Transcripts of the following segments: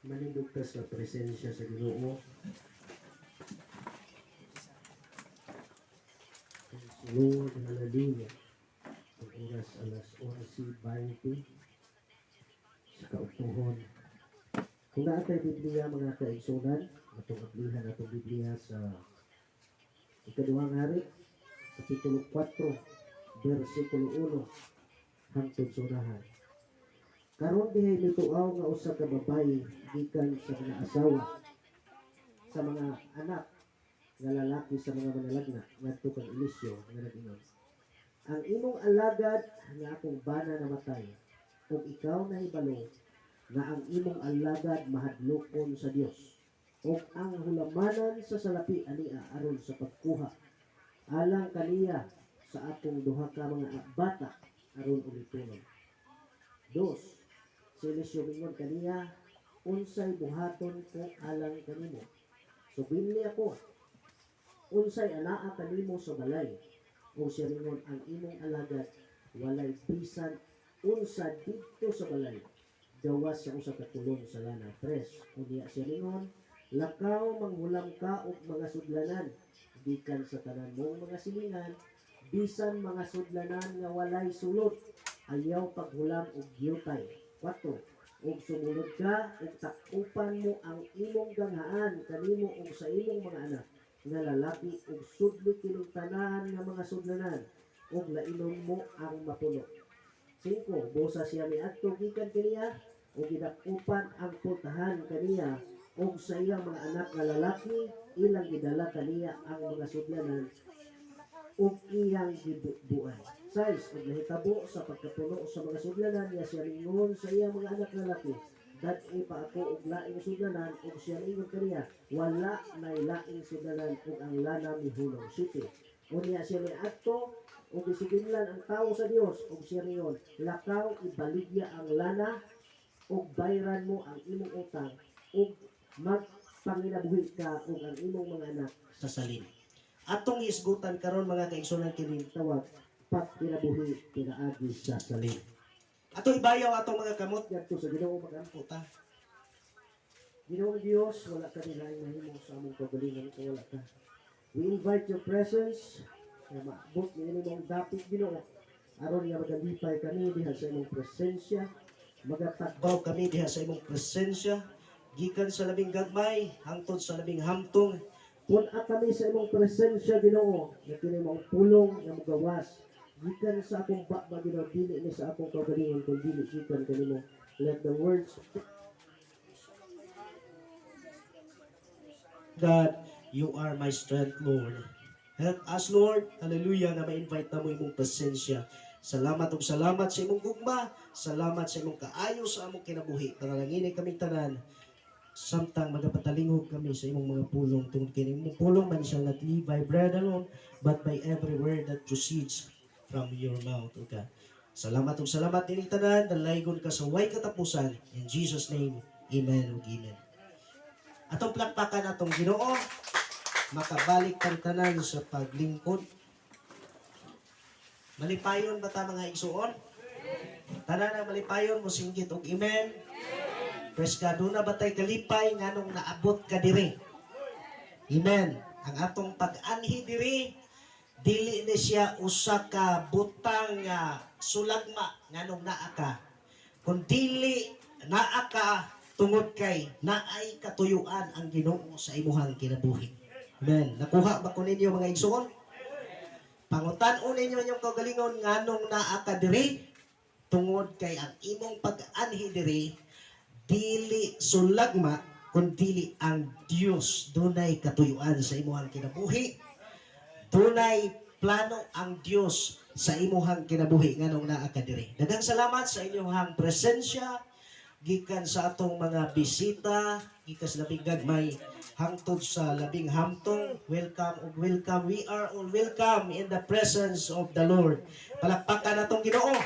manindog ka sa presensya sa Ginoo. Lord, hallelujah. Ang oras alas 11:20 sa kautuhon. Kung naatay Biblia mga kaigsunan, atong aplihan atong Biblia sa ikaduhang hari, kapitulo 4, versikulo 1 hangtod sa unahan. Karon dihay mituaw nga usa ka babayi gikan sa mga asawa sa mga anak nga lalaki sa mga manalagna ngadto kang Eliseo nga nag-ingon, ang imong alagad nga akong bana namatay, ug ikaw nahibalo nga ang imong alagad mahadlokon sa Dios, ug ang hulamanan sa salapi ania aron sa pagkuha alang kaniya sa atong duha ka mga bata aron ulitunon. Dos, si Eliseo mingon kaniya, unsay buhaton ko alang kanimo? Subili ako, unsay anaa kanimo sa balay? O siya mingon, ang imong alagad walay bisan unsa didto sa balay, gawas sa usa ka tulong sa lana. Tres, unya siya mingon, lakaw manghulam ka og mga sudlanan gikan sa tanan mong mga silingan, bisan mga sudlanan nga walay sulod, ayaw paghulam og giyutay. 4, ug sumulod ka ug takupan mo ang imong ganghaan kanimo ug sa imong mga anak nga lalaki ug sudli kining tanan nga mga sudlanan ug lainom mo ang mapuno. 5, busa siya miadto gikan kaniya ug gidakupan ang pultahan kaniya ug sa iyang mga anak nga lalaki, ilang gidala kaniya ang mga sudlanan ug iyang gibubuan. 6, ug nahitabo sa pagkapuno sa mga sudlanan niya siya mingon sa iyang mga anak lalaki, dad-i pa ako og laing sudlanan, ug siya mingon kaniya, wala nay laing sudlanan ug ang lana mihulong. 7, unya siya miadto ug gisiginlan ang tawo sa Dios ug siya mingon, lakaw ibaligya ang lana ug bayran mo ang imong utang ug magpanginabuhi ka ug ang imong mga anak sa salin. Atong isgutan karon mga kaigsunan kini tawag pagkinabuhi pinaagi sa salin. Ato ibayaw atong mga kamot ngadto sa Ginoo magampo ta. Ginoong Dios, wala ka nilaing mahimo sa among kagalingan kung wala ka. We invite your presence na maabot ni imong dapit Ginoo aron nga magalipay kami diha sa imong presensya, magatagbaw kami diha sa imong presensya gikan sa labing gagmay hangtod sa labing hamtong. Puna kami sa imong presensya Ginoo, na kini mong pulong nga magawas gikan sa akong bakba Ginoo, dili ni sa akong kagalingon kun dili gikan kanimo. Let the words God, you are my strength, Lord. Help us, Lord. Hallelujah, na ma-invite na mo imong presensya. Salamat ug salamat sa imong gugma. Salamat sa imong kaayo sa among kinabuhi. Panalangin kami tanan. Samtang magapatalingog kami sa imong mga pulong. Tungkol kini imong pulong man shall not live by bread alone, but by every word that proceeds from your mouth, O God. Salamat ug salamat din tanan. Dalaygon ka sa way katapusan. In Jesus' name, amen ug amen. Atong plakpakan atong Ginoo, makabalik kang tanan sa paglingkod. Malipayon ba ta mga igsuon? Tanan ang malipayon mo singgit og amen. Praise God, doon na ba tayo kalipay nga nung naabot ka diri? Amen. Ang atong pag-anhi diri, dili ni siya usa ka butang nga sulagma nga nung naa ka. Kung dili naa ka tungod kay naay katuyuan ang Ginoo sa imuhang kinabuhi. Amen. Nakuha ba ko ninyo mga igsuon? Pangutan-on ninyo inyong kagalingon nganong naa ka diri tungod kay ang imong pag-anhi diri dili sulagma kundi ang Dios dunay katuyuan sa imuhang kinabuhi. Dunay plano ang Dios sa imuhang kinabuhi nganong naa ka diri. Daghang salamat sa inyong presensya gikan sa atong mga bisita, gikan sa labing gagmay hangtod sa labing hamtong. Welcome ug welcome. We are all welcome in the presence of the Lord. Palakpakan natong Ginoo.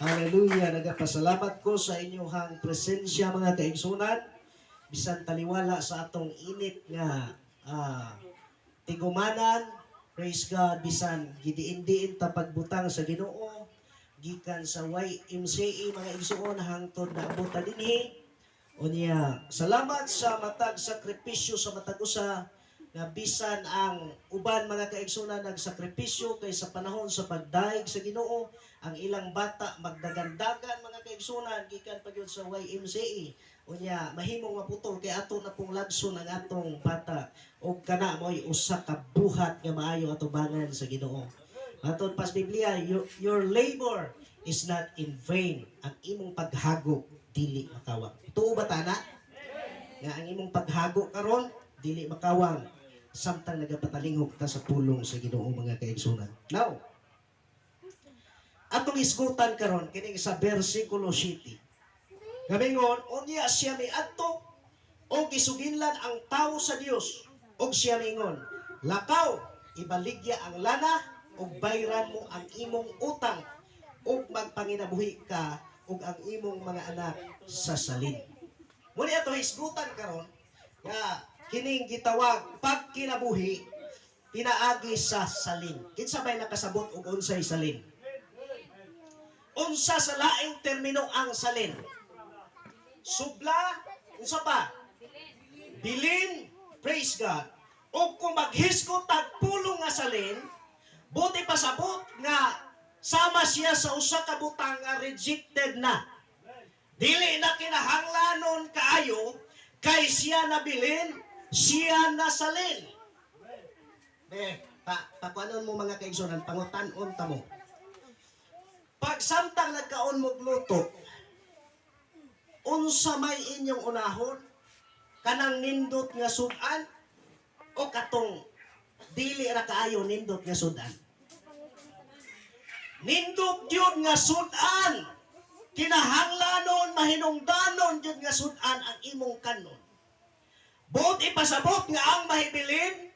Hallelujah. Nagapasalamat ko sa inyong presensya mga kaigsunan. Bisan taliwala sa atong init nga tigumanan. Praise God. Bisan gidiin-diin ta pagbutang sa Ginoo gikan sa YMCA mga igsuon hangtod na abot dinhi Unya, salamat sa matag sakripisyo sa matag usa nga bisan ang uban mga kaigsunan nagsakripisyo kay sa panahon sa pagdaig sa Ginoo ang ilang bata magdagandagan mga kaigsunan gikan pa gyud sa YMCA. Unya, mahimong maputol kay ato na pong lagson ang atong bata o kana mo'y usa ka buhat nga maayo atubangan sa Ginoo. Matod pas Biblia, your labor is not in vain. Ang imong paghagok dili makawang. Tuo ba tana? Nga ang imong paghago karon dili makawang samtang nagapatalingog ta sa pulong sa Ginoo mga kaigsunan. Now, atong isgutan karon kini sa bersikulo 7. Gamingon, unya siya miadto o gisuginlan ang tawo sa Dios og siya mingon, lakaw ibaligya ang lana ug bayran mo ang imong utang ug magpanginabuhi ka ug ang imong mga anak sa salin. Muni ato hisgutan karon nga kining gitawag pagkinabuhi pinaagi sa salin. Kinsa bay nakasabot og unsay salin? Unsa sa laing termino ang salin? Subla, unsa pa? Bilin, praise God. O kung maghisgot tagpulong nga salin, buti pasabot nga sama siya sa usa ka butang nga rejected na. Dili na kinahanglanon kaayo kay siya nabilin, siya nasalin. Pakuanon mo mga kaigsunan, pangutan-on ta mo. Pag samtang nagkaon mo luto, unsa may inyong unahon? Kanang nindot nga sudan o katong dili ra kaayo nindot nga sudan? Nindot yun nga sudan. Kinahanglanon, mahinungdanon yun nga sudan ang imong kanon. Buot ipasabot nga ang mahibilin,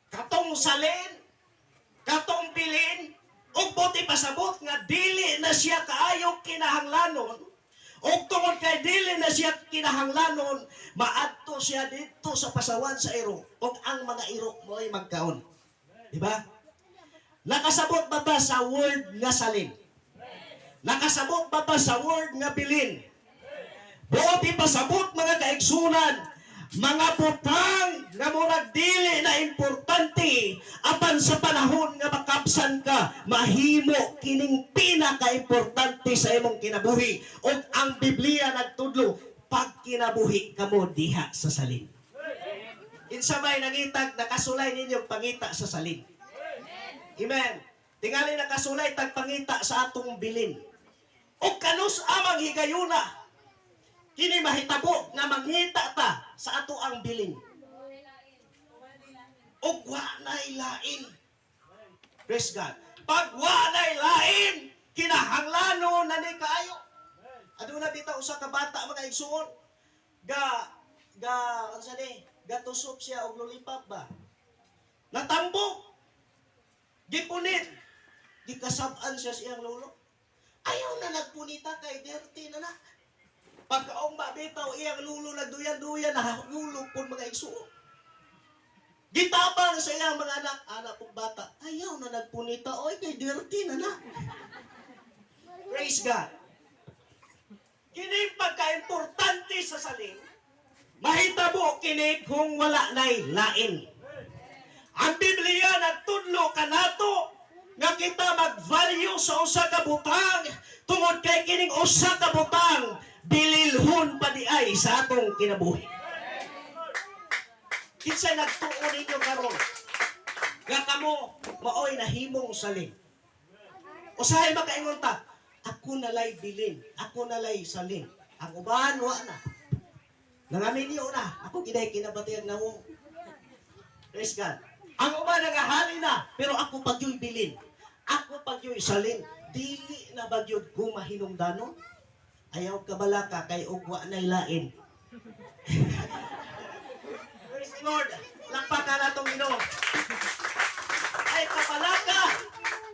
katong salin, katong bilin, o buot ipasabot nga dili na siya kaayo kinahanglanon, o tungod kay dili na siya kinahanglanon, maadto siya dito sa pasawan sa iro, o ang mga iro mo ay magkaon. Diba? Nakasabot ba ba sa word nga salin? Nakasabot ba ba sa word nga bilin? Buot ipasabot mga kaigsunan, mga butang nga murag dili na importante apan sa panahon nga makapsan ka, mahimo kining pinaka-importante sa imong kinabuhi. O ang Biblia nagtudlo, pag kinabuhi kamo diha sa salin. Kinsa may nangitag nakasulay ninyong pangita sa salin? Amen. Tingali nakasulay tag pangita sa atong bilin. O kanus amang higayuna, kini mahitabo nga mangita ta sa ato ang bilin. O wa na'y lain. Praise God. Pag wa na'y lain, kinahanglanon na ni kaayo. Aduna bitaw usa ka bata mga igsuon. Unsa ni? Gatusop siya og lollipop ba? Natambok. Gipunit. Gikasab-an siya siyang lolo. Ayaw na nagpunita kay dirty na na. Pagkaong bitaw iyang lulo nagduyan-duyan na lulo pun mga igsuon. Gitabang sa iyang mga anak pong bata. Ayaw na nagpunita oy kay dirty na na. Praise God. Kini pagka-importante sa salin, mahitabo kini kung wala na'y lain. Ang Biblia nagtudlo kanato nga kita mag-value sa usa ka butang tungod kay kining usa ka butang bililhon pa di ay sa atong kinabuhi. Kinsay nagtuon ninyo karon nga kamo maoy nahimong salin? Usahay makaingon ta, ako nalay bilin, ako nalay salin. Ang uban wa na. Nangaminyo na, ako giday kinabatian na mo. Praise God. Ang uban nagahali na, pero ako pagyoy bilin. Ako pagyoy salin. Dili na bagyod gumahinungdanon. Ayaw kabalaka kay ugwa na'y lain. Praise the Lord. Lakpakan natong Ginoo. Ay kabalaka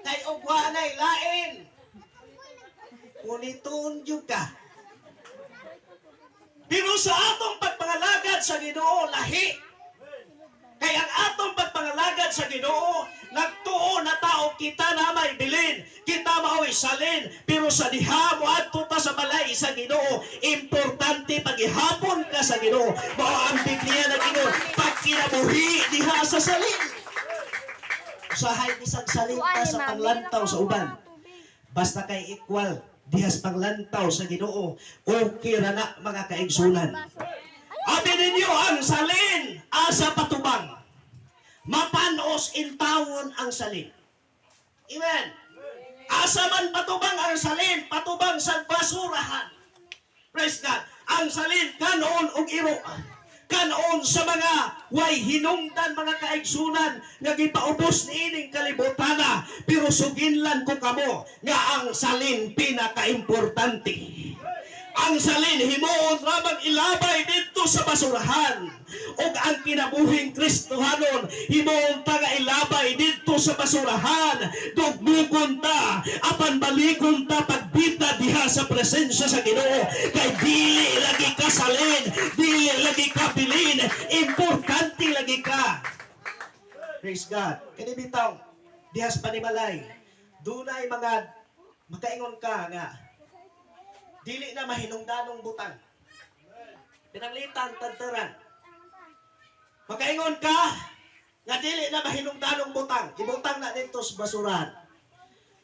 kay ugwa na'y lain. Kuniton jud ka. Pero sa atong pagpangalagad sa Ginoo lahi. Kaya ang atong pagpangalagad sa Ginoo, nagtuo na tao kita na may bilin, kita mao'y salin, pero sa diha mo adto ta sa balay sa Ginoo, importante gihapon ka sa Ginoo. Mao ang Biblia nag-ingon, pag kinabuhi diha sa salin. Usahay bisag salin ka sa panglantaw sa uban. Basta kay equal dihas panglantaw sa Ginoo, okay ra na mga kaigsunan. Abi ninyo ang salin asa patubang. Mapanos in tawon ang salin. Amen. Asa man patubang ang salin, patubang sa basurahan. Praise God. Ang salin kanoon og iro. Kanoon sa mga way hinungdan mga kaigsunan nga gipaubos niining kalibutana, pero suginlan ko kamo nga ang salin pinakaimportante. Ang salin himuon ramang ilabay dito sa basurahan, ug ang kinabuhing Kristohanon himuon ta nga ilabay dito sa basurahan. Dugmugon ta apan balikon ta pagbita diha sa presensya sa Ginoo, kay dili lagi ka salin, dili lagi ka bilin, importante lagi ka. Praise God. Kani bitaw dihas panimalay dunay mga makaingon ka nga dili na mahinungdanong butang. Pinanglitan tanteran. Makaingon ka nga dili na mahinungdanong butang. Ibutang na dito sa basurahan.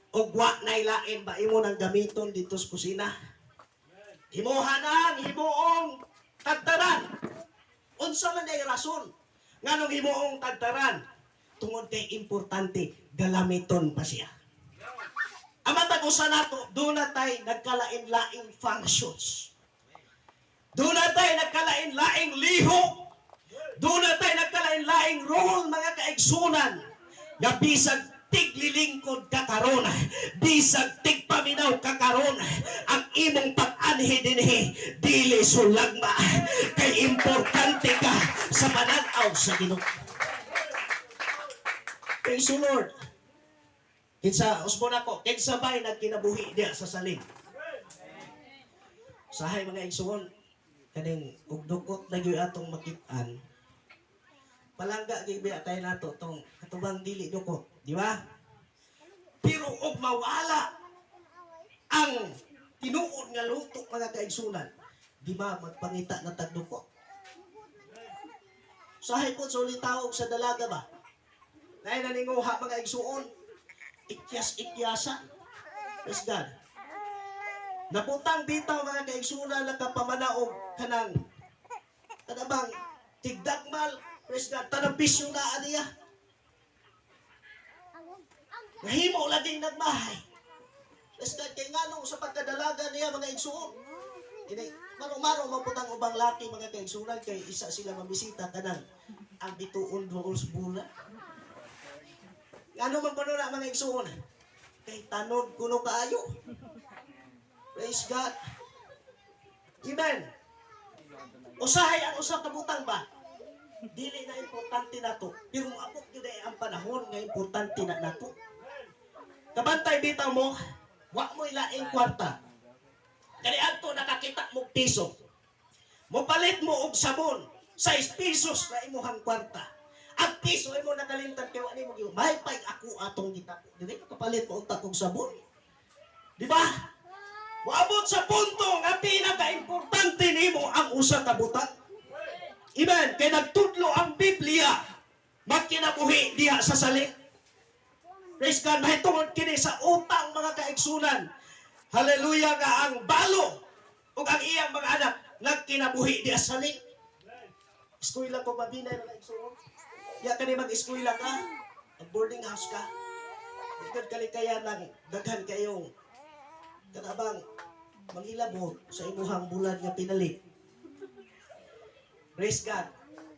Og wa nay lain ba imo nang gamiton dito sa kusina. Himuhan ang himuong tanteran. Unsa man ay rason nganong himuong tanteran? Tungod kay importante galamiton pa siya. Amatag usa nato, doon na tayo nagkalain-laing functions. Doon na tayo nagkalain-laing liho. Doon na tayo nagkalain-laing role mga kaigsunan. Nga bisag tiglilingkod kakaron, bisag tigpaminaw kakaron, ang imong pag-anhi dinhi dili sulagma. Kay importante ka sa pananaw sa Ginoo. Praise the Lord. Kinsa usbon ako, kinsa bay nagkinabuhi diya sa salin. Sahay mga igsuon, kaning ugdukot na gyud atong makit-an. Palangga gyud biya tayo nato tong katubang dili dukot, di ba? Pero og mawala ang tinuod nga luto mga kaigsunan, di ba magpangita na tagdukot. Sahay po sulitaw sa dalaga ba? Nay naninguha mga igsuon. Ikyas-ikyasa. Praise God. Naputang bitaw mga kaigsunan nakapamanaog kanang kadabang tigdakmal. Praise God. Tanang bisyo na niya. Nahimo laging nagmahay. Praise God. Kaya nga nung sa pagkadalaga niya mga igsuon. Maro-maro maputang ubang laki mga kaigsunan kay isa sila mabisita kanang ang bituon doon sa bulan. Ano man pa na mga igsuon? Kay tanod kuno kaayo. Praise God. Amen. Usahay ang usap ka butang ba? Dili na importante nato. Pero maabot yun ang panahon nga importante na nato. Kabantay bitaw mo, wa mo ilaing kwarta. Kani adto nakakita mo piso. Mopalit mo og sabon, 6 pesos na imuhang kwarta. At piso ay mo nakalimtan kay wani mo gyud may pay ako atong gitapo dili kapalit mo utak og sabon, di ba? Moabot sa punto nga pinaka-importante nimo ang usa ka butang. Amen. Kay nagtudlo ang Biblia magkinabuhi diha sa salin. Praise God. Mahitungod kini sa utang mga kaigsunan. Hallelujah nga ang balo ug ang iyang mga anak nagkinabuhi diha sa salin. Eskwela ko mabinay mga igsuon. Ya kani mag-eskwela ka, mag-boarding house ka. Daghan kalikaya ng daghan kayong kadabang mangilabot sa imuhang bulan nga pinalit. Praise God.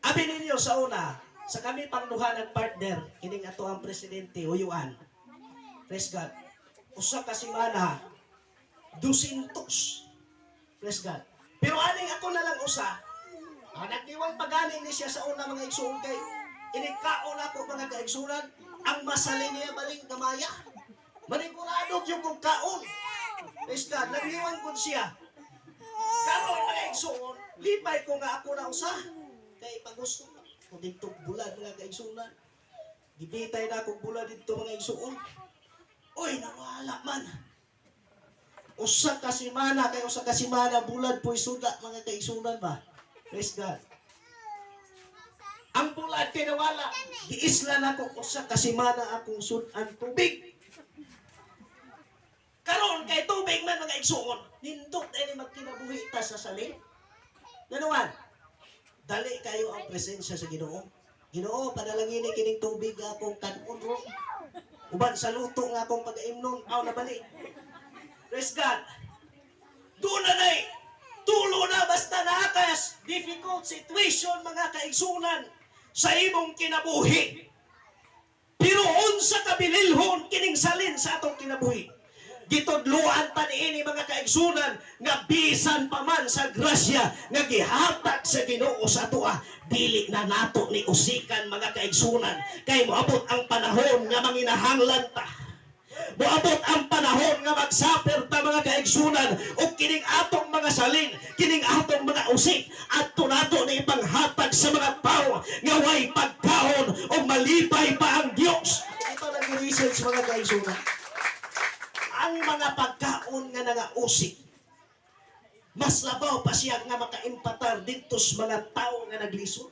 Abi ninyo sa una, sa kami pangduha ng partner, kining ato ang presidente Uyuan. Praise God. Usa ka semana 200. Praise God. Pero aning ako na lang usa, nagdiwang pagani ni siya sa una mga igsuon kay inikaon ako mga kaigsunan, ang masalin niya baling kamaya. Manigurado yung kong kaon. Praise God, nagdiwang ko siya. Karon mga igsuon, lipay ko nga ako na usa. Kay pagusto ko dito bulan mga kaigsunan. Gibitay na akong bulan dito mga igsuon. Uy, nawala man. Usa ka semana kay usa ka semana bulad po'y suda mga kaigsunan ba. Praise God. Ang bulad kay nawala, giisla na ko usa ka semana akong sudan tubig. Karon kay tubig man mga igsuon, nindot ani magkinabuhi ta sa salin. Nanuan? Dali kayo ang presensya sa Ginoo. Ginoo, padalangin ni kining tubig nga akong kanon ro. Uban sa luto nga akong pag-aimnon, aw nabalik. Praise God. Doon na na'y tulo na basta nakas difficult situation mga kaigsunan sa imong kinabuhi. Pero unsa kabililhon kining salin sa atong kinabuhi. Gitudluan pa niini mga kaigsunan nga bisan pa man sa grasya nga gihatag sa Ginoo sa atoa, dili na nato ni usikan mga kaigsunan kay moabot ang panahon nga manginahanglan ta. Moabot ang panahon nga magsaper ta mga kaigsunan o kining atong mga salin, kining atong mga usik at nato ni ipanghatag sa mga tao nga way pagkaon o malipay pa ang Dios. Ito nag-research mga kaigsunan. Ang mga pagkaon nga nangausik, mas labaw pa siya nga makaimpatar dito sa mga tao nga naglisod.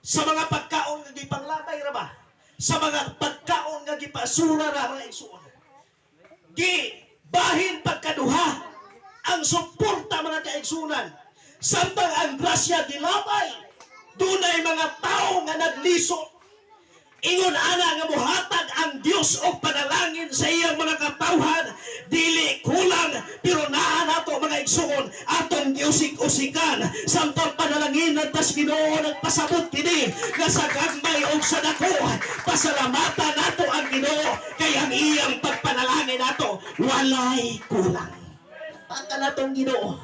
Sa mga pagkaon nga gipanglatay ra ba? Sa mga pagkaon nga gipasura ra mga igsuon. Gibahin pagkaduha ang suporta mga kaigsunan. Samtang ang grasya dilabay, dunay mga tao nga naglisod. Ingon ana nga mohatag ang Dios og panalangin sa iyang mga katawhan, dili kulang pero naa nato mga igsuon atong giusik-usikan samtang panalangin tas Ginoo nagpasabot kini nga sa gagmay og sa dako pasalamatan nato ang Ginoo kay ang iyang pagpanalangin nato walay kulang. Pagka natong Ginoo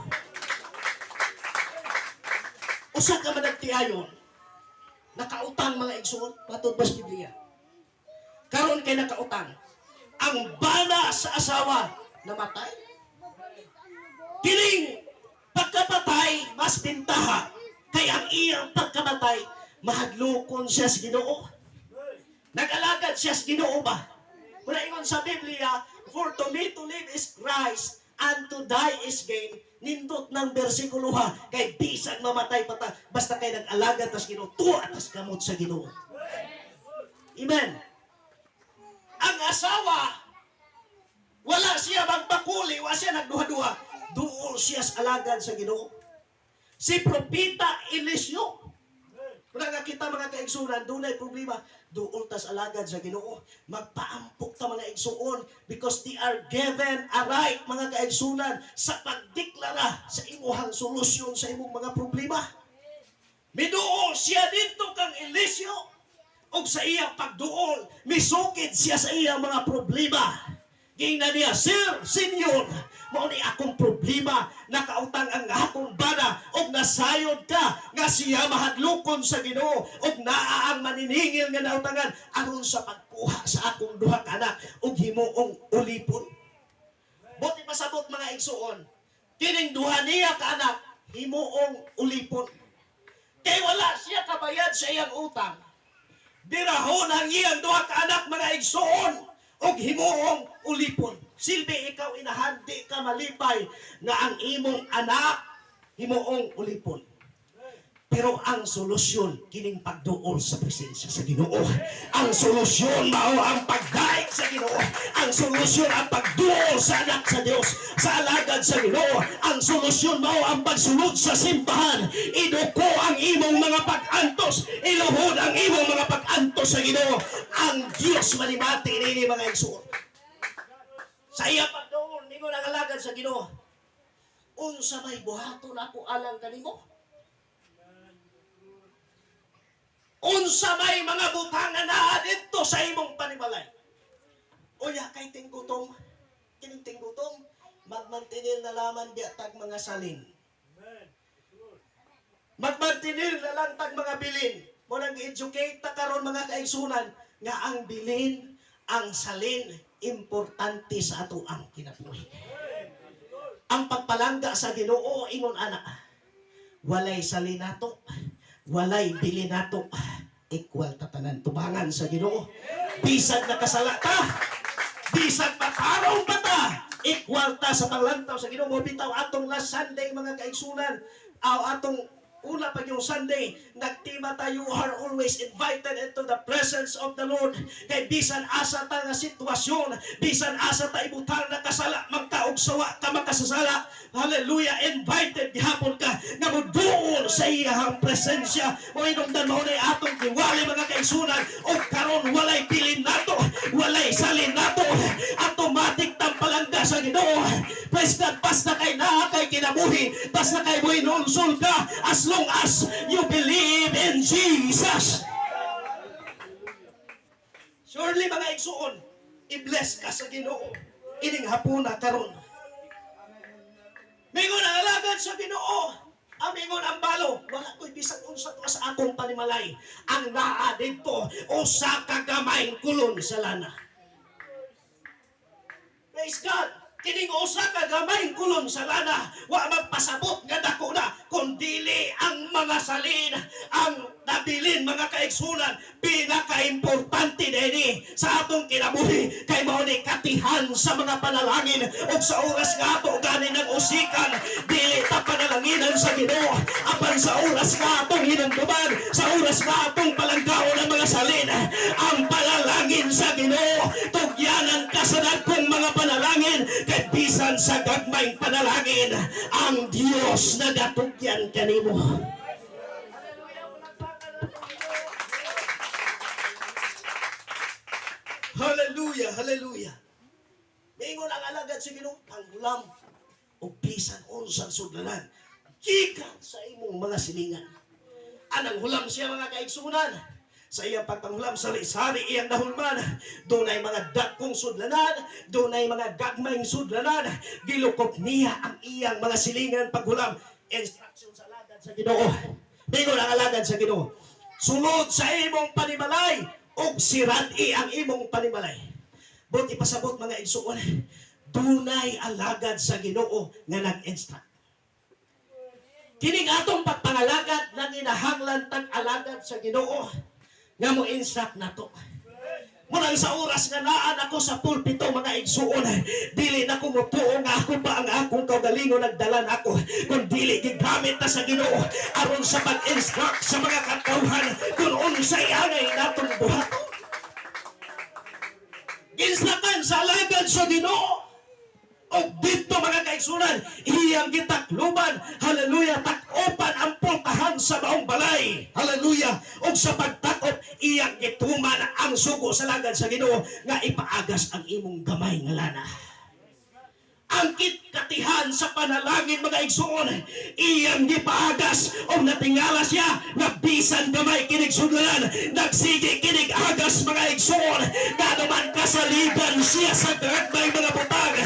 usa ka man nagtiayon nakautang mga igsuon patod ba sa Biblia. Karon kay nakautang. Ang bana sa asawa namatay. Kining pagkapatay mas bintaha kay ang iyang pagkamatay mahadlokon siya sa Ginoo. Nag-alagad siya sa Ginoo ba? Muna ingon sa Biblia, for to me to live is Christ and to die is gain. Nindot ng bersikulo ha, kay bisan mamatay pata, basta kay nag-alaga tas Ginoo, tuwa tas kamot sa Ginoo. Amen. Ang asawa, wala siya magpakuli, wala siya nagduha-duha, duol siya sa alagad sa Ginoo. Si Propeta Eliseo, kung nakakita mga kaigsunan, doon ay problema, duol tas alagad sa Ginoo. Magpaampok ta mga igsuon because they are given a right mga kaigsunan sa pagdeklara sa imuhang solusyon sa imong mga problema. Miduol siya dito kang Eliseo og sa iyang pagduol, misukid siya sa iyang mga problema. Gina niya, Sir, Senyor, mao ni akong problema, nakautang ang akong bana, og nasayod ka, nga siya mahadlokon sa Ginoo, og naa ang maniningil nga nautangan, aron sa pagkuha sa akong duha ka anak, og himuong ulipon. Buti pasabot mga igsuon, kining duha niya ka anak, himuong ulipon. Kay wala siya kabayad sa iyang utang. Dirahon ang iyang duha ka anak mga igsuon, og himuong ulipon. Silbi ikaw inahandi ka malipay nga ang imong anak himuong ulipon. Pero ang solusyon kining pagduol sa presensya sa Ginoo. Ang solusyon mao ang pagdaig sa Ginoo. Ang solusyon ang pagduol sa anak sa Dios, sa alagad sa Ginoo. Ang solusyon mao ang pagsulod sa simbahan. Iduko ang imong mga pag-antos, iluhod ang imong mga pag-antos sa Ginoo. Ang Dios manimati nini mga igsuon. Sa iya pagduol ningon ang alagad sa Ginoo. Unsa may buhaton ako alang kanimo? Unsa may mga butangan na dito sa imong panimalay. Uya kay tinggutom, kining tinggutom, magmantinil na laman di tag mga salin. Magmantinil na lang tag mga bilin. Munang i-educate ta karon mga kaigsunan nga ang bilin, ang salin, importante sa ato ang kinabuhi. Ang pagpalangga sa Ginoo ingon ana, walay salin nato, walay bili nato, equal tatanan tubangan sa Ginoo. Bisag nakasala ta, bisag matarong pa ta, equal ta sa panglantaw sa Ginoo. Bitaw atong last Sunday mga kaigsunan, atong una pa yung Sunday, nagtima tayo, you are always invited into the presence of the Lord. Kay bisan asa ta nga sitwasyon, bisan asa ta ibutang na kasala, magtaog sawa ka makasasala, hallelujah, invited gihapon ka, nga muduol sa iyahang presensya. O inungdan mo na atong tiwali mga kaigsunan, o karon walay pilin nato, walay salin nato, automatic tampalangga sa Ginoo. Praise God, basta kay naa kay kinabuhi, basta kay buhay nulsul ka, as long as you believe in Jesus. Surely mga igsuon, i-bless ka sa Ginoo ining hapuna karon. Mingon ang alagad sa Ginoo, amingon ang balo, wala ko'y bisag unsa to sa akong panimalay. Ang naa dito, usa ka gamayng kulon sa lana. Praise God. Kining usa ka gamayng kulon sa lana, wa magpasabot nga dako na, kundili ang mga salin, ang nabilin mga kaigsunan, pinaka-importante din sa atong kinabuhi, kay mao ni katihan sa mga panalangin, ug sa oras nga ato ganin ng usikan, dili ta panalanginan sa Ginoo, apan sa oras nga atong hinumduman, sa oras nga atong palanggaon ng mga salin, ang panalangin sa Ginoo, tugyanan ka sa dagkong mga panalangin, kay bisan sa gagmayng panalangin, ang Dios nagatugyan kanimo. Hallelujah, hallelujah. Mingon ang alagad sa Ginoo, ang hulam o bisan unsang sudlanan, gikan sa imong mga silingan. Anang hulam siya mga kaigsunan, sa iyang pagpanghulam, sari-sari iyang nahulman, dunay mga dakong sudlanan, dunay mga gagmayng sudlanan, gilukop niya ang iyang mga silingan paghulam. Instruction sa alagad sa Ginoo. Mingon ang alagad sa Ginoo, sulod sa imong panimalay, og sirad-i ang imong panimalay. But ipasabot mga igsuon, dunay alagad sa Ginoo nga nag-instruct. Kining atong pagpangalagad na ginahanglan tag alagad sa Ginoo nga mo instruct nato. Muna sa oras nga naan ako sa pulpito mga igsuon, dili na ko mutuo nga ako pa ang akong kaugalingon nagdalan ako, kung dili gigamit na sa Ginoo aron sa pag-instruct sa mga katawhan kung unsay angay natong buhaton. Instructan sa alagad sa Ginoo. O dito mga kaigsunan, iyang gitakluban, hallelujah, takopan ang pultahan sa maong balay, hallelujah, o sa pagtakop, iyang gituman ang sugo sa alagad sa Ginoo, nga ipaagas ang imong gamay nga lana. Ang katihan sa panalangin mga igsuon, iyang gipaagas o natingala siya na bisan gamay kinig sudlanan, nagsige kinig agas mga igsuon, nanuman kasaligan siya sa gagmay mga butang.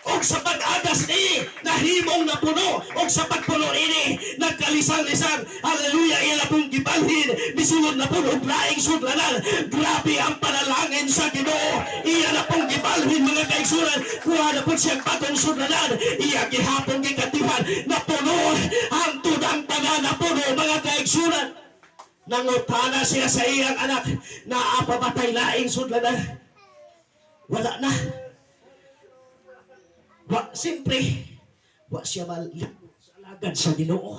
Og sa pag-agas ni nahimong napuno, og sa pagpuno ini nagkalisang-lisang, hallelujah, iya na pong gibalhin misulod na puno og laing sudlanan. Grabe ang panalangin sa Ginoo, iya na pong gibalhin mga kaigsunan, kuha na po siyang patong sudlanan, iya gihapon gikatihan napuno, hangtod ang tanan napuno mga kaigsunan. Nangutana siya sa iyang anak, naapamatay laing sudlanan, wala na. Siyempre, wa siya malibot sa alagad sa Ginoo.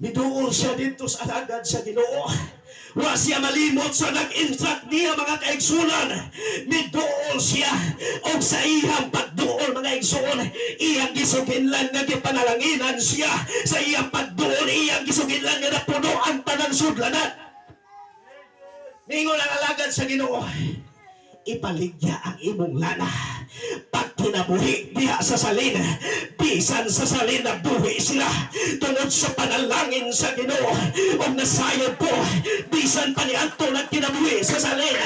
Miduol siya dito sa alagad sa Ginoo. Wa siya malimot sa nag-instruct niya mga kaigsunan. Miduol siya o sa iyang pagduol mga igsuon. Iyang gisuginlan nga gipanalanginan siya. Sa iyang pagduol, iyang gisuginlan nga napuno ang tanang sudlanan. Ningon ang alagad sa Ginoo, ipaligya ang imong lana. Pag kinabuhi diha sa salin, bisan sa salin na buhi sila tungod sa panalangin sa Ginoo. O nasayod po, bisan pa ni Anto nagkinabuhi sa salin,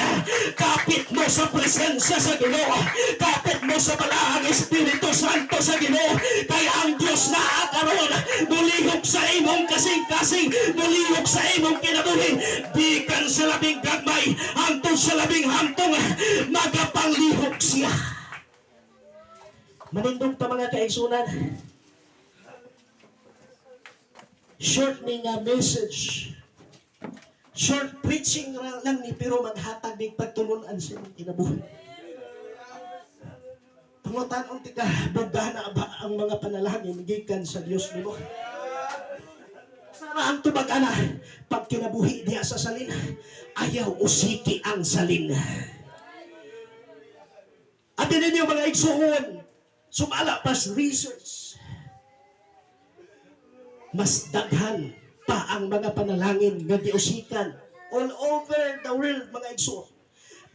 kapit mo sa presensya sa Ginoo, kapit mo sa Balaang Espiritu Santo sa Ginoo, kaya ang Diyos na akaroon mulihok sa imong kasing-kasing, mulihok sa imong kinabuhi, bikan sa labing gagmay hangtod sa labing hantong, magapanglihok siya. Manindog ta mga kaigsunan. Short ni nga message. Short preaching lang ni pero maghatag ng pagtulunan sa imong kinabuhi. Pangutan ti ka, bugana ba ang mga panalangin gikan sa Dios nimo? Sana ang tubag-ana, pag kinabuhi diya sa salin, ayaw usiki ang salin. At ninyo mga igsuon, sumala pas research. Mas daghan pa ang mga panalangin nga giusikan all over the world mga igsuon.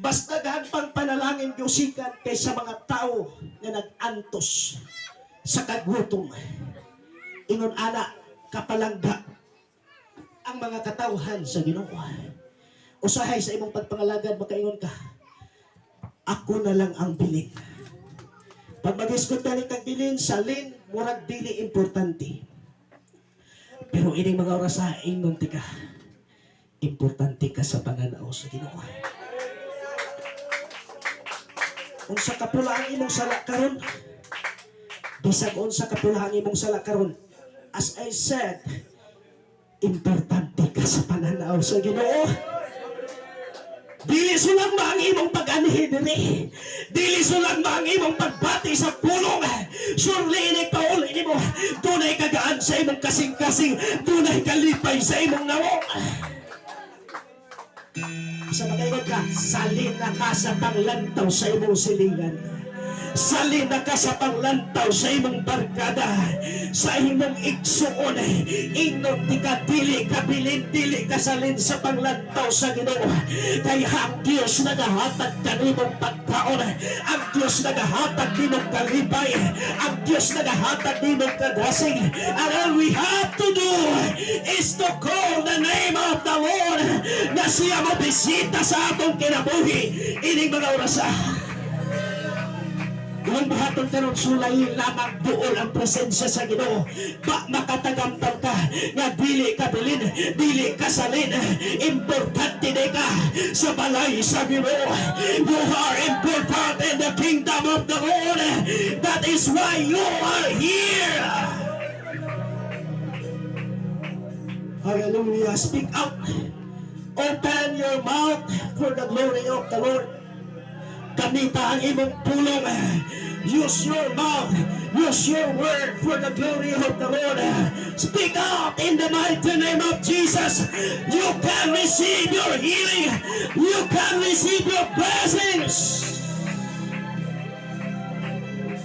Mas daghan pang panalangin giusikan kaysa mga tao nga nag-antos sa kagutom. Ingon ana kapalangga ang mga katawhan sa Ginoo. Usahay sa imong pagpangalagad makaingon ka, ako na lang ang bilin. Pag mag-isgot na kang bilin, salin, murag dili importante. Pero ining mga oras sa ingon ti ka, importante ka sa pananaw sa Ginoo. Unsa kapula ang imong sala karon? Bisag unsa kapula ang imong sala karon. As I said, importante ka sa pananaw sa Ginoo. Dili sulang ba ang imong pag-anhi diri? Dili sulang ba ang imong pagbati sa pulong? Surely ini pauli nimo, dunay kagaan sa imong kasing-kasing, dunay kalipay sa imong nawong. Sa magayon ka, salin na ka sa panglantaw sa imong silingan. Salin na ka sa panglantaw sa imong barkada, sa imong igsuon. Ingnon ti ka dili ka bilin, dili ka salin sa panglantaw sa Ginoo. Kaya ang Dios nagahatag kanimong pagkaon, ang Dios nagahatag nimong kalipay, ang Dios nagahatag nimong kadasing. And all we have to do is to call the name of the Lord, na siya mo bisita sa atong kinabuhi ining mga orasa. Kung buhaton karon sulay lamang buol ang presensya sa Ginoo, ba makatagamtan ka nga dili ka bilin, dili ka salin, importante di ka sa balay sa Ginoo. You are important in the kingdom of the Lord. That is why you are here. Hallelujah. Speak out. Open your mouth for the glory of the Lord. Kamita ang imong pulong. Use your mouth. Use your word for the glory of the Lord. Speak out in the mighty name of Jesus. You can receive your healing. You can receive your blessings.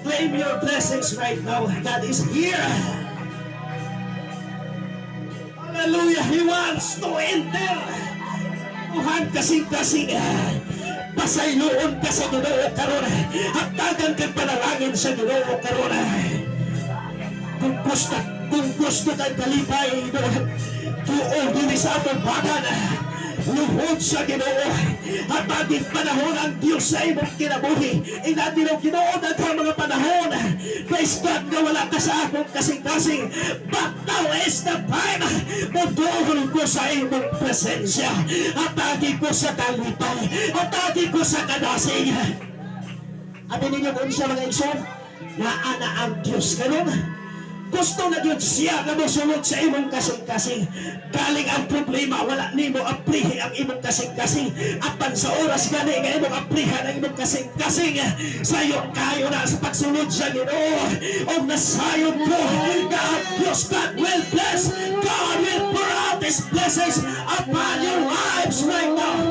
Claim your blessings right now. God is here. Hallelujah. He wants to enter. Tuhan kasing-kasing. Pasayloon ka sa Ginoo karon. Hatagan kang panalangin sa Ginoo karon. Kung gusto kang kalipay, tuon din sa atong bagan. Luhod sa Ginoo. Hatagin panahon ang Diyos sa imong kinabuhi. Inadilog Ginoo daghang mga panahon. Praise God na wala ka sa akong kasing-kasing. But now is the time. Muduhol ko sa imong presensya. Hatagin ko sa kalipay. Hatagin ko sa kadasing. Amin ninyo kung siya mga igsoon, na ana ang Diyos kanon. Gusto na yun siya na musulod sa imong kasing-kasing. Galing ang problema, wala nimo aprihi ang imong kasing-kasing. Apan sa oras gani nga imong aprihan ang imong kasing-kasing, sayon kayo na sa pagsulod sa Ginoo. O nasayon ko na ang Diyos God will bless. God will pour out His blessings upon your lives right now.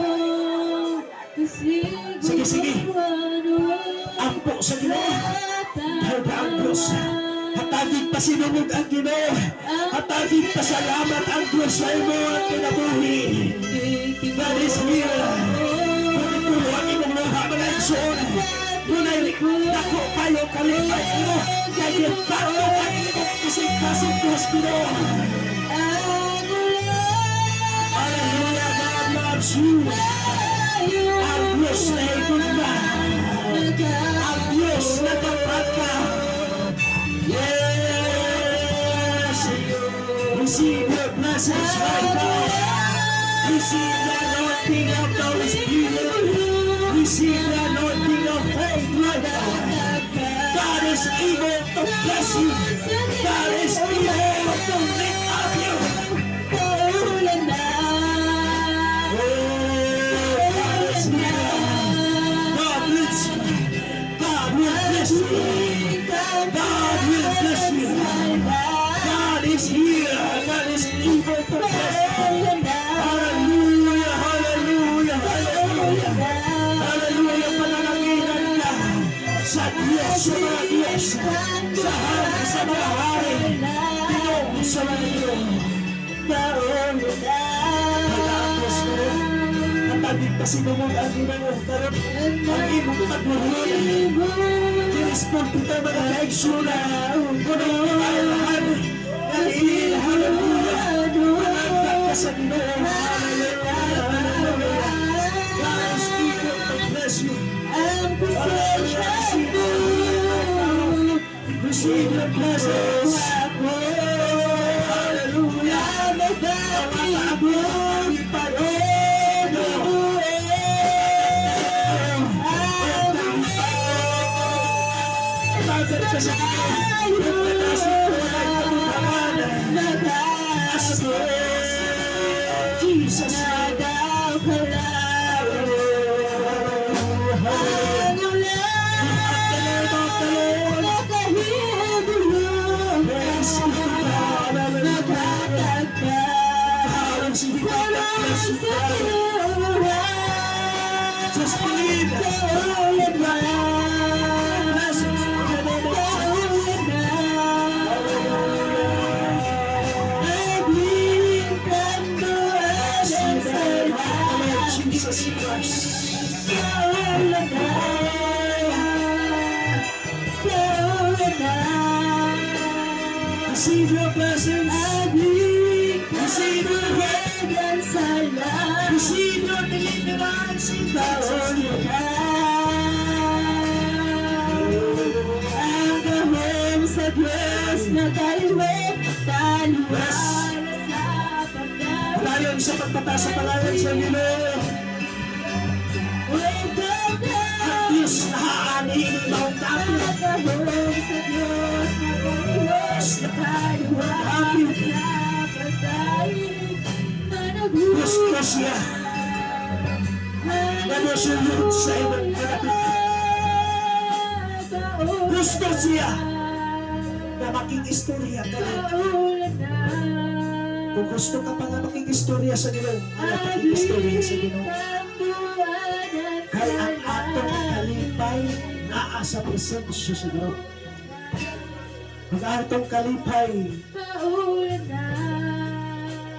Sige. Ampo sa Ginoo. Dahil ka ang Diyos. Hatagin pa sinunod ang Ginoo. Hatagin pa salamat ang Diyos sa imo at kinabuhi. God is here. Tuloy ang imong luha mga igsoon. Tunay dako kayo kalipay mo. Kaya bago ang imong kasing-kasing Diyos Ginoo. Hallelujah, God loves you. Ang Diyos na higugma. Ang Diyos na tapat ka. Yes! Receive your blessings right now. Receive the anointing of the Holy Spirit. Receive the anointing of faith right now. God is able to bless you. God is able to lift up you. God is here. God bless you. God will bless you. sinumog ang Ginoo karon ang imong pagluhod dirispon kita mga kaigsuna kuno lahat ng hallelujah managkat ka sa Ginoo hallelujah guys God bless you receive your blessings hallelujah Jesus just believe Jesus Christ. Receive your blessings. Receive your guidance. Receive your deliverance in Ang gawin sa Diyos na tayo taliwala sa pagkakas. Palayon sa pagpataas sa palayon sa Ginoo. Ang Diyos na haaniin ng bawang tapo. Ang gawin sa Diyos na taliwala sa pagkakas. Gusto siya na masulod sa ibang kalapit. Gusto siya na makikistorya ka rin. Kung gusto ka pa nga makikistorya sa Ginoo, makikistorya sa Ginoo. Kaya ang atong kalipay naa sa presensya sa Ginoo. Ang atong kalipay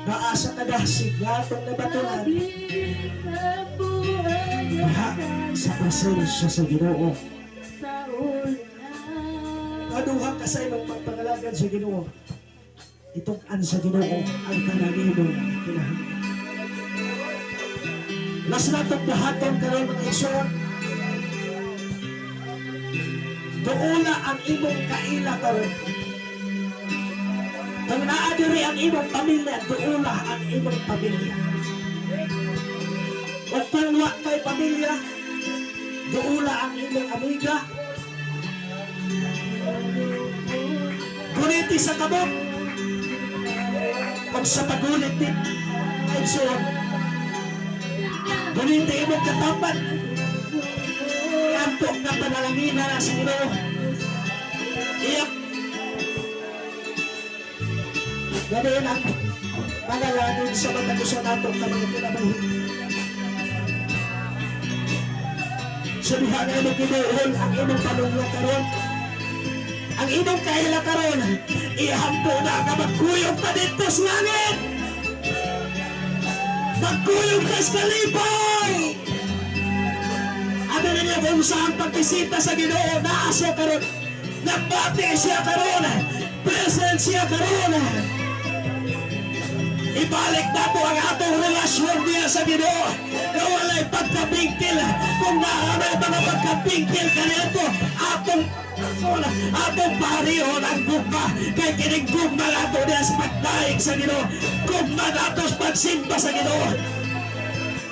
naa sa kadasig nga atong nabatulan. Diha sa presensya sa Ginoo. Kaduha ka sa imong pagpangalagan sa Ginoo. Itong-an sa Ginoo ang kananimong kinahanglan. Las natong buhaton karon mga igsoon. Duula ang imong kaila karon. Kung naadiri ang imong pamilya, duula ang imong pamilya. O kung wa kay pamilya, duula ang imong amiga. Guniti sa kabok. Pag sa pagulit din, ay suwag. Guniti imong katapat. Iantok na panalangina na sa Ginoo. Iyak. Ganoon ang panalangin sa matagusan nato na mga kinabahin. Sabihan na imong Ginoo ang imong panungla karon. Ang imong kahila karon, ihampo na ka magkuyog pa dito sa langit. Magkuyog ka sa kalipay. Ano na niya kung saan pagbisita sa Ginoo, naa siya karon. Nabati siya karon. Present siya karon. Ibalik na po ang atong relasyon niya sa Ginoo na wala'y pagkabingkil. Kung naamay mga pagkabingkil kanito, atong pariho ng gugma. Kaya kining gugma nato niya sa pagdaig sa Ginoo. Gugma nato sa pagsimba sa Ginoo.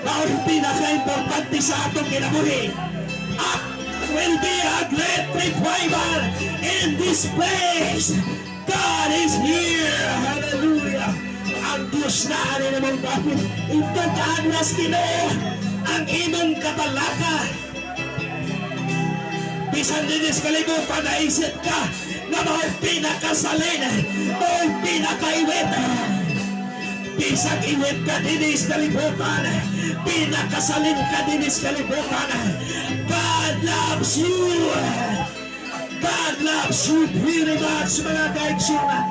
Na ang pinaka-importante sa atong kinabuhi. Will be a great revival in this place. God is here. Hallelujah. Ang Diyos na ani namang David, itong kaagnas Ginoo ang imong katalaka. Bisan dinis kalibutan na isip ka na mao'y pinakasalin, mao'y pinakaiwit. Bisan iwit ka dinis kalibutan, pinakasalin ka dinis kalibutan. God loves you. God loves you very much, mga kaigsunan.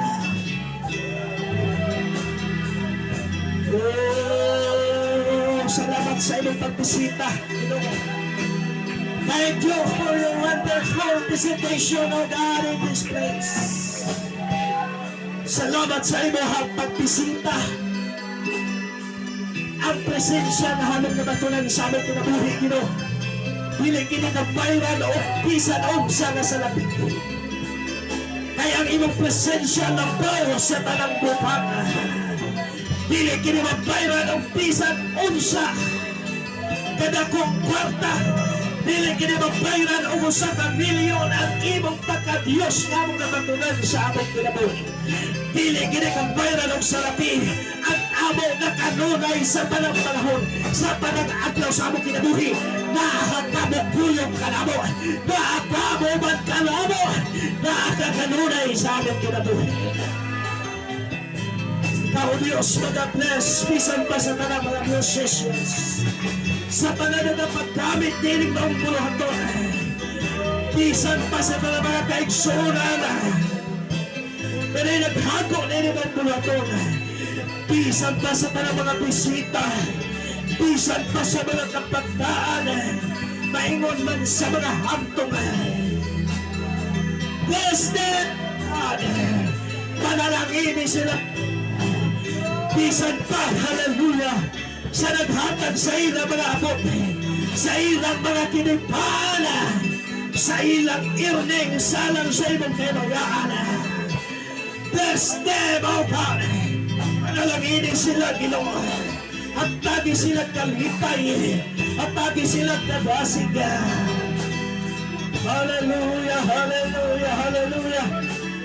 Oh, salamat sa inyong pagbisita, Ginoo. Thank you for your wonderful visitation, O God, in this place. Salamat sa inyong pagbisita. Ang presensya na hamon na batunan sa aming kinabuhi, Ginoo. Dili kini kabayran o bisan unsa na sa lapit. Kaya ang imong presensya na bawo sa tanang bupang. Dili kini mabayran o bisan unsa. Kada kong kwarta, dili kini mabayran o usa ka milyon ang imong pagka-Diyos nga mong nabatunan sa aming kinabuhi. Dili kini kabayran o salapi ang amo na kanunay sa tanang panahon, sa panag-adlaw sa among kinabuhi. Nakakabukuyong kanamo, nakakabuman kanamo, nakakakanunay sa aming kinabuhi. Ikaw, Diyos, mag-bless, bisan pa sa tanang mga musicians, sa tanang na paggamit dinig ng buluhaton, bisan pa sa tanang mga kaigsunan, pero naghago dinig ng buluhaton, bisan pa sa tanang mga bisita, bisan pa sa mga kapagdaan, maingon man sa mga hantong. Bless them, God. Panalangin sila. Bisan pa, hallelujah, sa naghatag sa ilang mga abot, sa ilang mga kinipana, sa ilang irning, salang sa imong kinayaan. Bless them, O God. Panalangin sila, Ginoo. At tagi sila kalipay, at tagi sila kabasig. Hallelujah, hallelujah, hallelujah.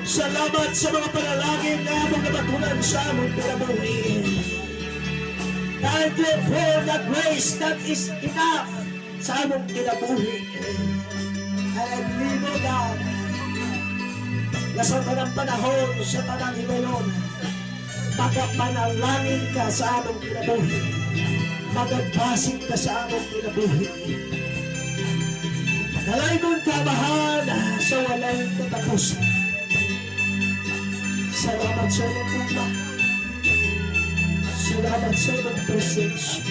Salamat sa mga panalangin na among nabatunan sa among kinabuhi. Thank you for the grace that is enough sa among kinabuhi. I believe, O God, na sa tanang panahon, sa tanang higayon, magapanalangin ka sa among kinabuhi. Magagpasig ka sa among kinabuhi. Nalaymon ka bahan sa walang katapusan. Salamat sa iyong pumba. Salamat sa iyong presensya.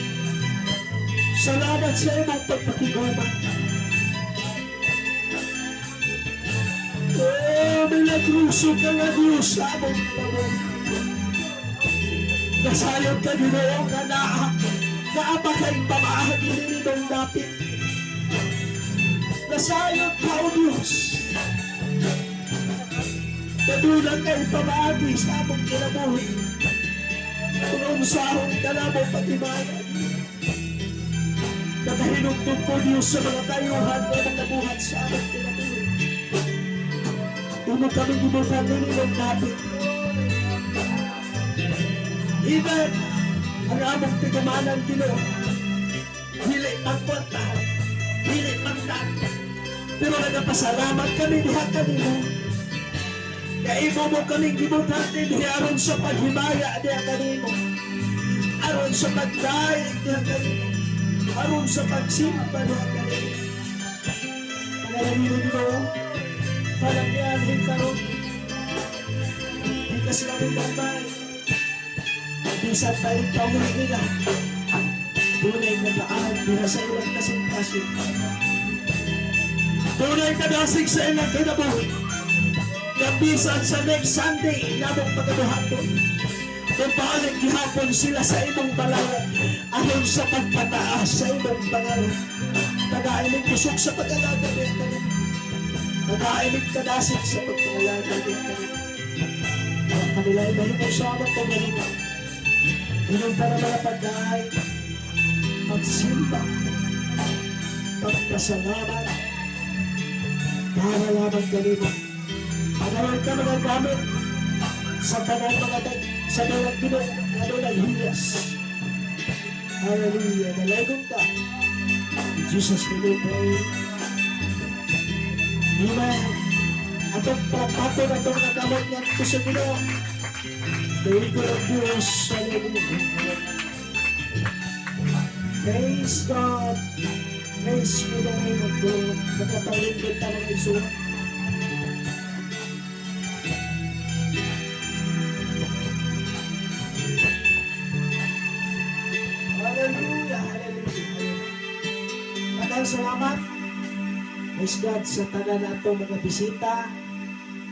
Salamat sa iyong pagpakigama. Oh, milagruso ka nga Diyos sa among kinabuhi. Nasayang ka Ginoo nga naapakay pamahagi ninong dapit. Nasayang ka o Diyos. Kadulang kay pamahagi sa among kinabuhi. Kung sahong ka na mo pag-imanan. Nakahinugtog ko Diyos sa mga tayuhan na nabuhat sa among kinabuhi. Tuno kami gibutan ninong dapit. Even ang among tigumanan Ginoo, dili magkwanta, dili magtan, pero nagapasalamat kami diha kanimo. Kaimo mo kaming gibutan diha aron sa paghimaya diha kanimo, aron sa pagdaig diha kanimo, aron sa pagsimba diha kanimo. Panalangin Ginoo, panalangin karon, di kasi kami babay. Bisan pa rin pamuli nila, tunay na daan diha sa ilang kasing-kasing. Tunay na dasig sa ilang kinabuhi. Na bisan sa next Sunday, inabong pagkaduhaton. Kung balik gihapon sila sa imong balayan, ayon sa pagpataas sa imong pangalan. Nag-aimig kusok sa pag-alaga niya kanina. Nag-aimig kadasig sa pag-alaga niya kanina. Ang kanila ay mahimong sa amang paglalima. Inom para mga pagdahay, magsimba, magpasalamat, para lamang kanina. Panawan ka mga gamit sa tanang mga sa mga Ginoo na doon ay hiyas. Hallelujah, nalaygong ka. In Jesus' name we pray. Amen. Atong papaton, atong nakamot niya ito sa Ginoo. Thank you, Diyos. Hallelujah. Praise God. Praise the name of God. Nakapalingkod ka ng Isus. Hallelujah. Daghang salamat. Praise God sa tanan nato mga bisita,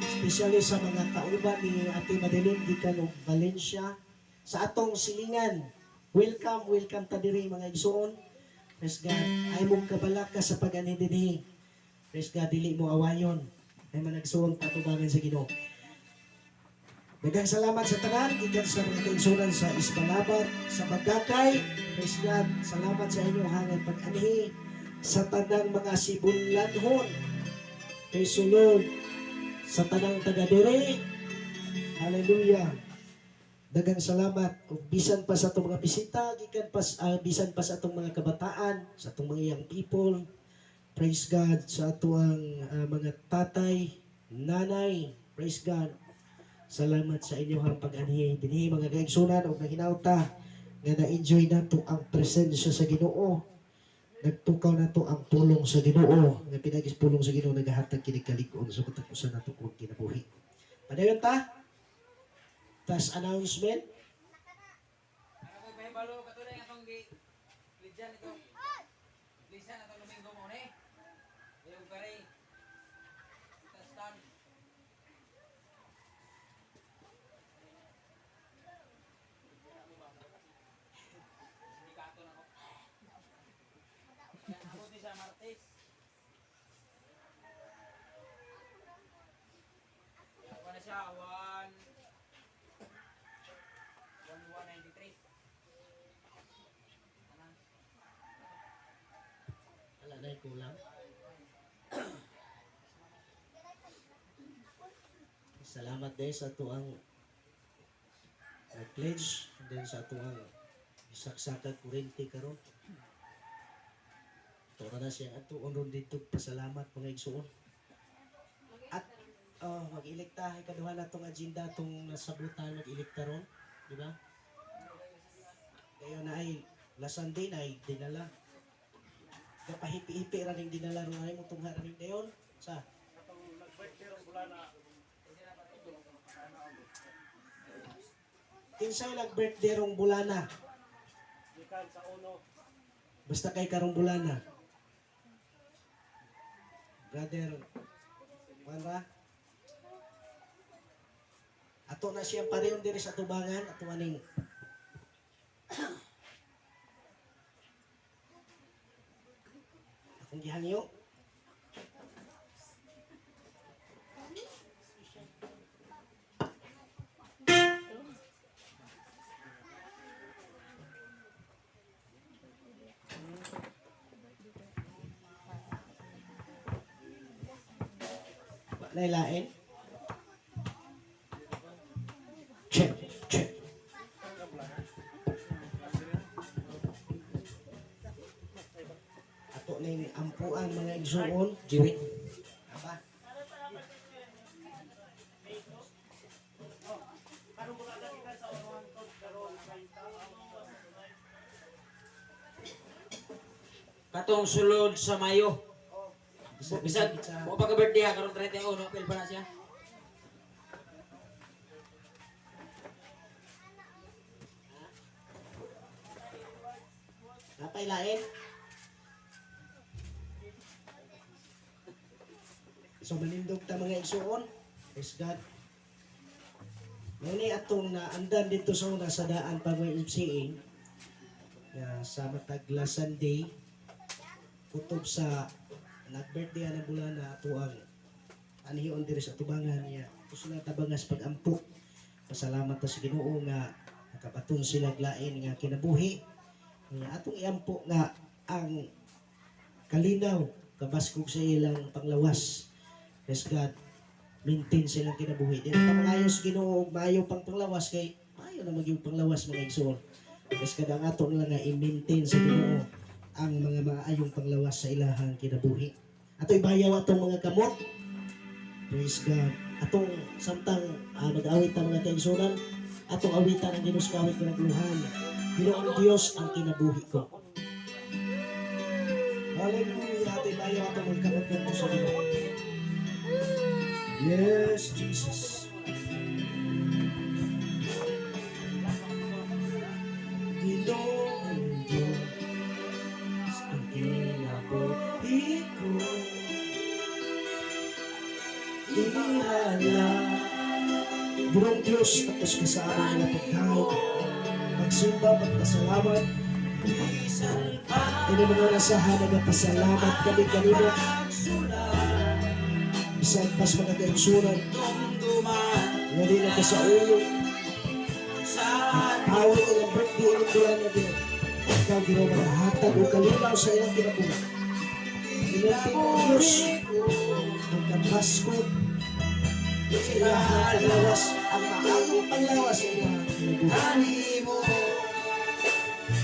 especially sa mga kauban ni Ate Madeline gikan og Valencia sa atong silingan. Welcome, welcome ta diri mga igsoon. Praise God. Ay mong kabalaka sa pag-ani dinhi. Praise God, dili mo awayon. Ay managsuon patubangan sa Ginoo. Daghang salamat sa tanan, gikan sa mga kaigsunan sa Ispalabat, sa Bagakay. Praise God, salamat sa inyo hangad pag-anhi sa tanang mga sibunlanhon. Praise the Lord. Sa tanang taga-diri. Hallelujah. Daghang salamat. Ug bisan pa sa atong mga bisita, gikan pa bisan pa sa atong mga kabataan, sa atong mga young people. Praise God sa atong mga tatay, nanay. Praise God. Salamat sa inyong pag-anhi dinhi mga kaigsunan ug nahinawta nga na-enjoy nato ang presensya sa Ginoo. Nagtukaw nato ang pulong sa Ginoo. Nga pinagis pulong sa Ginoo nagahatag kini kalig-on sa katapusan nato kung kinabuhi. Padayon ta. Tas announcement. May balo katulad ng atong lidyan ito. Lidyan atong Domingo mo ni. Yung pare. Stand. Sindikato na ko. Ako di sa Martes. Ako na siya 1193. Wala na kulang. Salamat din sa tuang pledge din sa tuang saksaka kurente karon. Tora na siya ato unron dito pasalamat mga igsoon. At mag-ilikta ikaduha na tong agenda tong nasabutan mag-ilikta ron, di ba? Kayo na ay last Sunday na ay dinala. Kapahipi-hipi ra ning dinala ron ay mo tungha ra ning dayon sa kinsay nag-birthday rong bulana? Basta kay karong bulana. Brother, Juan ato na siyang pareyon diri sa tubangan, ato aning akong gihangyo. Nailain. Check, check. Ato na yung ampuan mga igsuon. Jiwit. Aba. Katong sulod sa Mayo. Bisag mo pa ka birthday karon 31 April pa na siya. Napay lain. So malindog ta mga igsuon. Praise God. Muni atong naandan dito sa una sa daan pag may MCA sa matag last Sunday kutob sa nag-birthday na bulan na ato ang anhiyon diri sa tubangan niya. Gusto na tabangas pag-ampok. Pasalamat ta sa Ginoo nga nakabaton sila glain nga kinabuhi. Nga atong iampo nga ang kalinaw kabaskog sa ilang panglawas. Praise God. Maintain silang kinabuhi. Di na pangayos Ginoo og maayo pang panglawas kay maayo na magyud panglawas mga igsoon. Praise God ang ato lang nga i-maintain sa Ginoo ang mga maayong panglawas sa ilahang kinabuhi. Ato ibayaw atong mga kamot. Praise God. Atong samtang mag-awit ang mga kaigsunan, atong awitan ang ginuskawit ko ng luhan. Ginoong Diyos ang kinabuhi ko. Hallelujah. Ato ibayaw atong mga kamot nito sa Ginoo. Yes, Jesus. Ginoong Diyos ang kinabuhi ihala. Ginoong Diyos, tapos ka sa aming mga pagkain. Magsimba, pagpasalamat. Ini mga nasahan, nagpasalamat kami kanina. Bisag pas mga kaigsunan. Ngali na ka sa ulo. Power ko ng birthday ng bulan na din. Ikaw ginawa malahatag o kalinaw sa ilang kinabuhi. Inantin mo Diyos. Magkapasko. Sa ilahan panglawas. Ang maayong panglawas sa ilahan kinabuhi.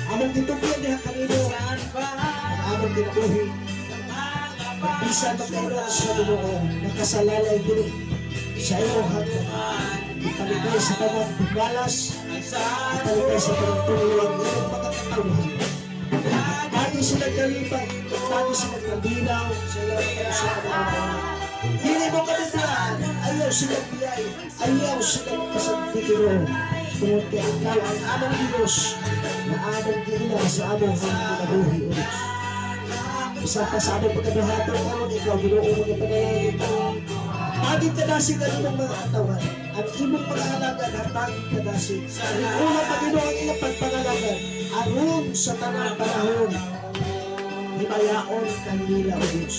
Among gitugyan niya kanino. Ang among kinabuhi. Bisa magkaroon sa Ginoo. Nakasalalay dili. Sa iyong hagdan. Ipaligay sa tanang pagbalas. Ipaligay sa tanang tulong. Iyong mga katawhan. Lagi sila kalipag. Lagi sila kalinaw. Sa iyong mga hindi mo kalipag. Ayaw sila biyay. Ayaw sila kasantikiro. Tungkol kaya ikaw ang among Diyos na among gila sa among kinabuhi o Diyos. Isa pa sa among pagkabahato karon ikaw Ginoo mga panalangin. Taging kadasig ang imong mga katawan. Ang imong mga halagan hataging kadasig. Ang unang Panginoon ang ilang pagpangalagan aron sa tanang panahon. Himayaon kanila o Diyos.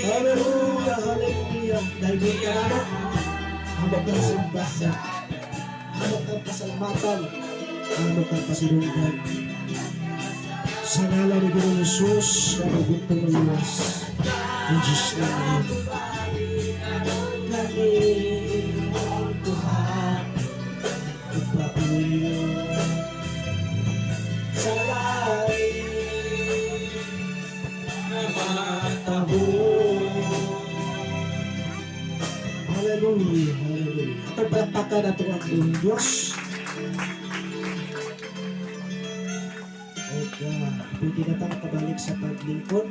Hallelujah, hallelujah. Dahil di ka naman, hamok kang simbasa, hamok kang pasalamatan, hamok kang pasinundan. Sa ngalan ni Ginoong Jesus, na mabuntong maliwas. In Jesus' name. Kami, Tuhan, ipapauyo sa langit na matahon. Hallelujah, hallelujah. Atong palakpakan nato ang buong Diyos. Pwede na tayo kabalik sa paglingkod.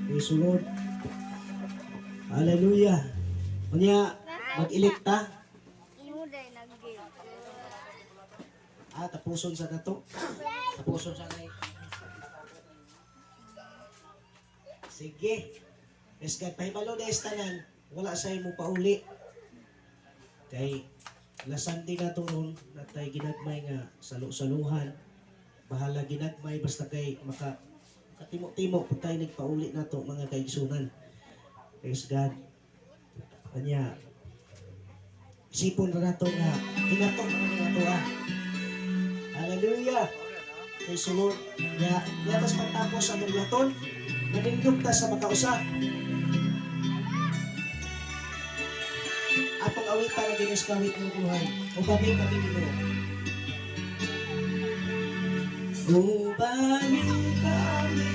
Praise the Lord. Hallelujah. Kanya, mag-ilikta. Tapuson sa nato. Tapuson sa kay. Sige. Yes, God, pahibalo na istanan. Wala sa mo pauli. Kay, lasan din na ito ron na tayo ginagmay nga saluhan. Bahala ginagmay basta kay makatimo-timo po tayo nagpauli na to mga kaigsunan. Praise God. Kanya, isipon na nato nga inato mga nato Hallelujah. Praise the Lord. Yatas pagtapos sa maglaton, nanindog ta sa makausa. Atong awita na giniskawit ng buhay. O kami Ginoo. Kung balik kami